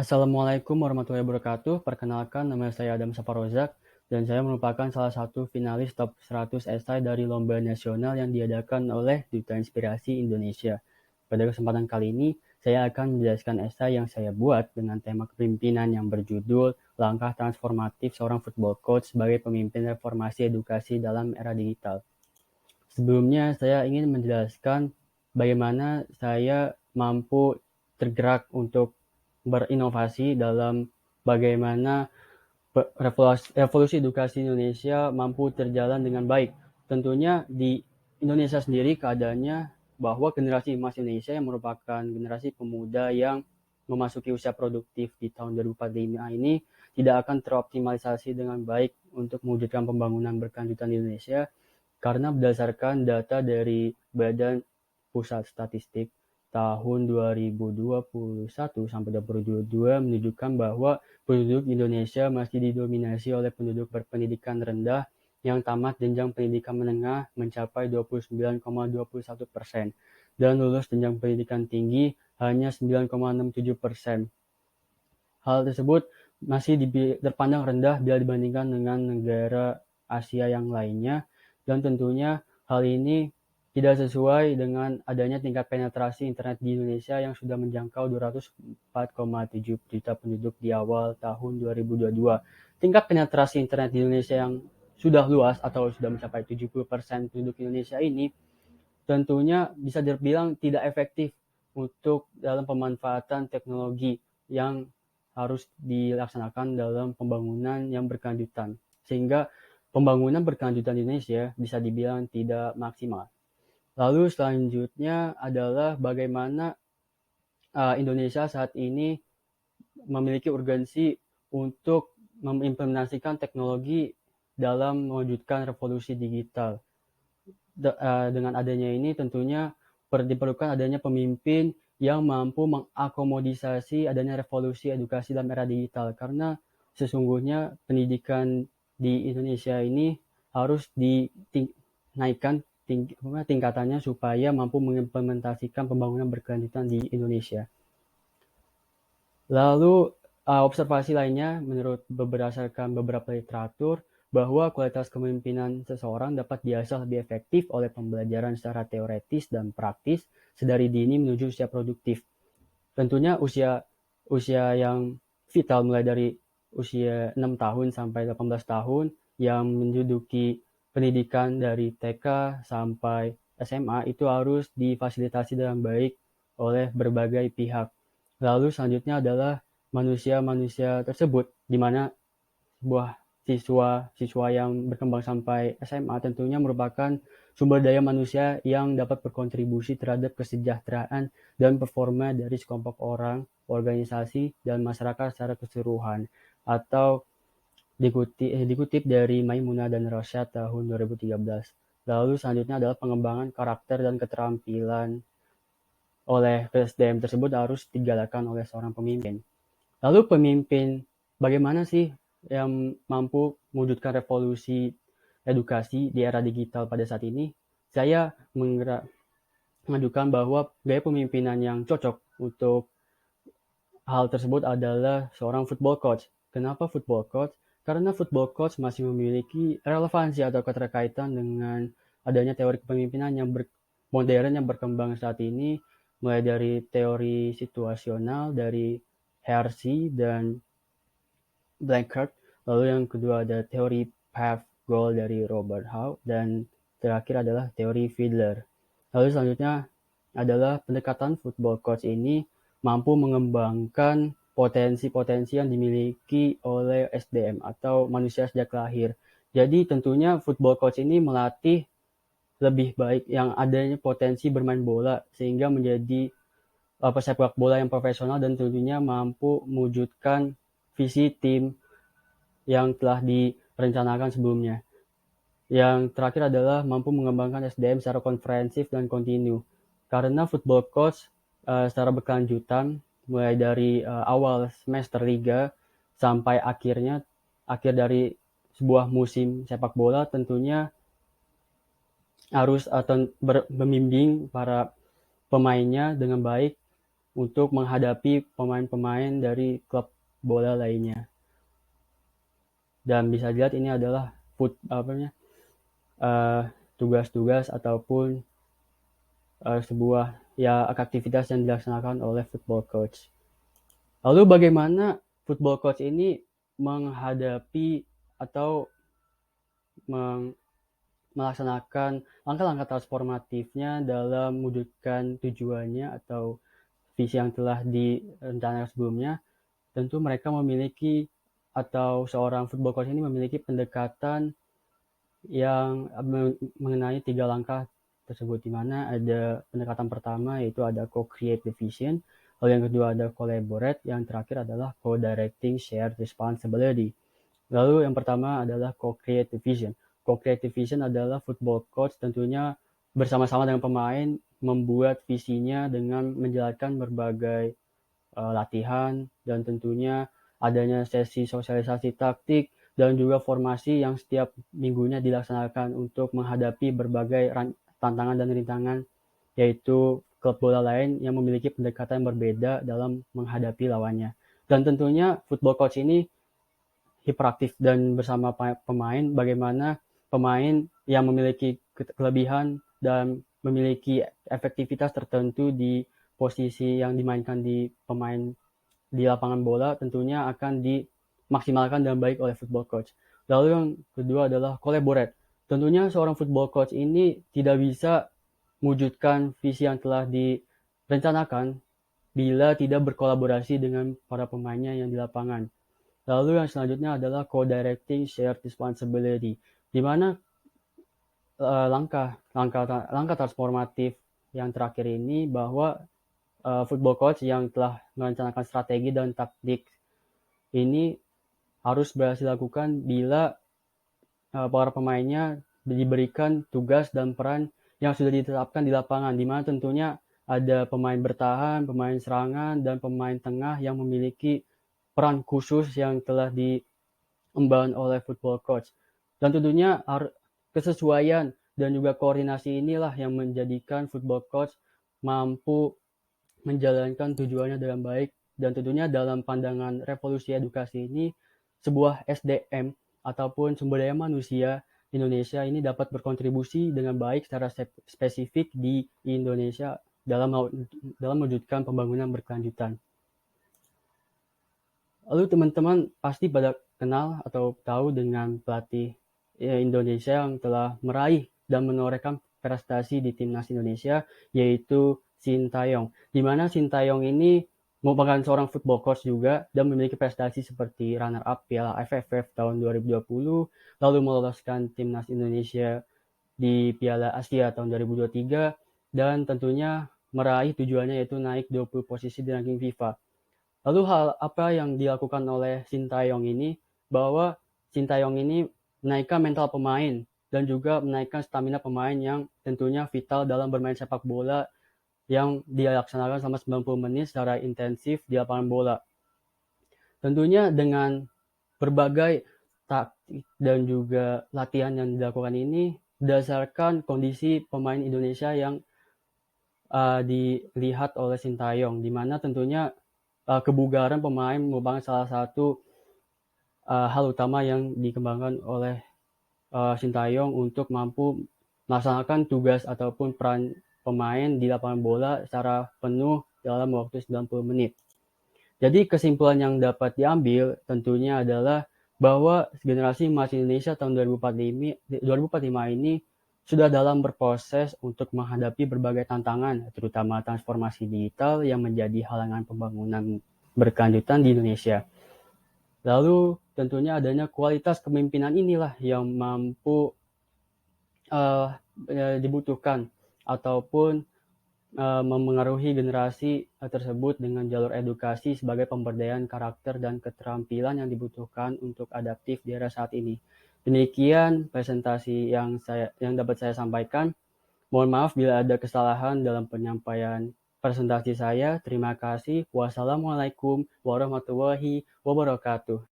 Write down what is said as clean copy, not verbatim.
Assalamualaikum warahmatullahi wabarakatuh. Perkenalkan, nama saya Adam Saparozak dan saya merupakan salah satu finalis top 100 esai dari lomba nasional yang diadakan oleh Duta Inspirasi Indonesia. Pada kesempatan kali ini, saya akan menjelaskan esai yang saya buat dengan tema kepemimpinan yang berjudul Langkah Transformatif Seorang Football Coach sebagai Pemimpin Reformasi Edukasi dalam Era Digital. Sebelumnya, saya ingin menjelaskan bagaimana saya mampu tergerak untuk berinovasi dalam bagaimana revolusi edukasi Indonesia mampu terjalan dengan baik. Tentunya di Indonesia sendiri keadaannya bahwa generasi emas Indonesia yang merupakan generasi pemuda yang memasuki usia produktif di tahun 2045 ini tidak akan teroptimalisasi dengan baik untuk mewujudkan pembangunan berkelanjutan di Indonesia karena berdasarkan data dari Badan Pusat Statistik tahun 2021 sampai 2022 menunjukkan bahwa penduduk Indonesia masih didominasi oleh penduduk berpendidikan rendah yang tamat jenjang pendidikan menengah mencapai 29,21% dan lulus jenjang pendidikan tinggi hanya 9,67%. Hal tersebut masih terpandang rendah bila dibandingkan dengan negara Asia yang lainnya, dan tentunya hal ini tidak sesuai dengan adanya tingkat penetrasi internet di Indonesia yang sudah menjangkau 204,7 juta penduduk di awal tahun 2022. Tingkat penetrasi internet di Indonesia yang sudah luas atau sudah mencapai 70% penduduk Indonesia ini tentunya bisa dibilang tidak efektif untuk dalam pemanfaatan teknologi yang harus dilaksanakan dalam pembangunan yang berkelanjutan. Sehingga pembangunan berkelanjutan di Indonesia bisa dibilang tidak maksimal. Lalu selanjutnya adalah bagaimana Indonesia saat ini memiliki urgensi untuk mengimplementasikan teknologi dalam mewujudkan revolusi digital. Dengan adanya ini tentunya diperlukan adanya pemimpin yang mampu mengakomodasi adanya revolusi edukasi dalam era digital, karena sesungguhnya pendidikan di Indonesia ini harus dinaikkan tingkatannya supaya mampu mengimplementasikan pembangunan berkelanjutan di Indonesia. Lalu observasi lainnya menurut berdasarkan beberapa literatur bahwa kualitas kepemimpinan seseorang dapat diasah lebih efektif oleh pembelajaran secara teoretis dan praktis sedari dini menuju usia produktif. Tentunya usia yang vital mulai dari usia 6 tahun sampai 18 tahun yang menduduki pendidikan dari TK sampai SMA itu harus difasilitasi dengan baik oleh berbagai pihak. Lalu selanjutnya adalah manusia-manusia tersebut, di mana sebuah siswa yang berkembang sampai SMA tentunya merupakan sumber daya manusia yang dapat berkontribusi terhadap kesejahteraan dan performa dari sekelompok orang, organisasi, dan masyarakat secara keseluruhan. Atau dikutip dari Maimunah dan Rosyad tahun 2013. Lalu selanjutnya adalah pengembangan karakter dan keterampilan oleh SDM tersebut harus digalakan oleh seorang pemimpin. Lalu pemimpin bagaimana sih yang mampu mewujudkan revolusi edukasi di era digital pada saat ini? Saya mengajukan bahwa gaya pemimpinan yang cocok untuk hal tersebut adalah seorang football coach. Kenapa football coach? Karena football coach masih memiliki relevansi atau keterkaitan dengan adanya teori kepemimpinan yang modern yang berkembang saat ini, mulai dari teori situasional dari Hersey dan Blanchard, lalu yang kedua ada teori path goal dari Robert Howe, dan terakhir adalah teori Fiedler. Lalu selanjutnya adalah pendekatan football coach ini mampu mengembangkan potensi-potensi yang dimiliki oleh SDM atau manusia sejak lahir. Jadi tentunya football coach ini melatih lebih baik yang adanya potensi bermain bola sehingga menjadi pesepak bola yang profesional dan tentunya mampu mewujudkan visi tim yang telah direncanakan sebelumnya. Yang terakhir adalah mampu mengembangkan SDM secara komprehensif dan kontinu. Karena football coach secara berkelanjutan mulai dari awal semester liga sampai akhir dari sebuah musim sepak bola tentunya harus membimbing para pemainnya dengan baik untuk menghadapi pemain-pemain dari klub bola lainnya. Dan bisa dilihat ini adalah tugas-tugas ataupun sebuah aktivitas yang dilaksanakan oleh football coach. Lalu bagaimana football coach ini menghadapi atau melaksanakan langkah-langkah transformatifnya dalam mewujudkan tujuannya atau visi yang telah direncanakan sebelumnya. Tentu mereka memiliki atau seorang football coach ini memiliki pendekatan yang mengenai 3 langkah tersebut, di mana ada pendekatan pertama yaitu ada co-create the vision, lalu yang kedua ada collaborate, yang terakhir adalah co-directing shared responsibility. Lalu yang pertama adalah co-create the vision. Co-create the vision adalah football coach tentunya bersama-sama dengan pemain membuat visinya dengan menjalankan berbagai latihan dan tentunya adanya sesi sosialisasi taktik dan juga formasi yang setiap minggunya dilaksanakan untuk menghadapi berbagai tantangan dan rintangan, yaitu klub bola lain yang memiliki pendekatan berbeda dalam menghadapi lawannya. Dan tentunya football coach ini hiperaktif dan bersama pemain, bagaimana pemain yang memiliki kelebihan dan memiliki efektivitas tertentu di posisi yang dimainkan di pemain di lapangan bola tentunya akan dimaksimalkan dengan baik oleh football coach. Lalu yang kedua adalah collaborate. Tentunya seorang football coach ini tidak bisa mewujudkan visi yang telah direncanakan bila tidak berkolaborasi dengan para pemainnya yang di lapangan. Lalu yang selanjutnya adalah co-directing shared responsibility, di mana langkah transformatif yang terakhir ini bahwa football coach yang telah merencanakan strategi dan taktik ini harus berhasil dilakukan bila para pemainnya diberikan tugas dan peran yang sudah ditetapkan di lapangan, di mana tentunya ada pemain bertahan, pemain serangan, dan pemain tengah yang memiliki peran khusus yang telah diemban oleh football coach. Dan tentunya kesesuaian dan juga koordinasi inilah yang menjadikan football coach mampu menjalankan tujuannya dengan baik. Dan tentunya dalam pandangan revolusi edukasi ini, sebuah SDM ataupun sumber daya manusia Indonesia ini dapat berkontribusi dengan baik secara spesifik di Indonesia dalam mewujudkan pembangunan berkelanjutan. Lalu teman-teman pasti pada kenal atau tahu dengan pelatih Indonesia yang telah meraih dan menorehkan prestasi di timnas Indonesia, yaitu Sintayong. Di mana Sintayong ini merupakan seorang football coach juga dan memiliki prestasi seperti runner up Piala AFF tahun 2020, lalu meloloskan timnas Indonesia di Piala Asia tahun 2023, dan tentunya meraih tujuannya yaitu naik 20 posisi di ranking FIFA. Lalu hal apa yang dilakukan oleh Sintayong ini, bahwa Sintayong ini menaikkan mental pemain dan juga menaikkan stamina pemain yang tentunya vital dalam bermain sepak bola yang dilaksanakan selama 90 menit secara intensif di lapangan bola. Tentunya dengan berbagai taktik dan juga latihan yang dilakukan ini berdasarkan kondisi pemain Indonesia yang dilihat oleh Sintayong, di mana tentunya kebugaran pemain merupakan salah satu hal utama yang dikembangkan oleh Sintayong untuk mampu melaksanakan tugas ataupun peran pemain di lapangan bola secara penuh dalam waktu 90 menit. Jadi kesimpulan yang dapat diambil tentunya adalah bahwa generasi emas Indonesia tahun 2045 ini sudah dalam berproses untuk menghadapi berbagai tantangan, terutama transformasi digital yang menjadi halangan pembangunan berkelanjutan di Indonesia. Lalu tentunya adanya kualitas kepemimpinan inilah yang mampu dibutuhkan ataupun memengaruhi generasi tersebut dengan jalur edukasi sebagai pemberdayaan karakter dan keterampilan yang dibutuhkan untuk adaptif di era saat ini. Demikian presentasi yang dapat saya sampaikan. Mohon maaf bila ada kesalahan dalam penyampaian presentasi saya. Terima kasih. Wassalamualaikum warahmatullahi wabarakatuh.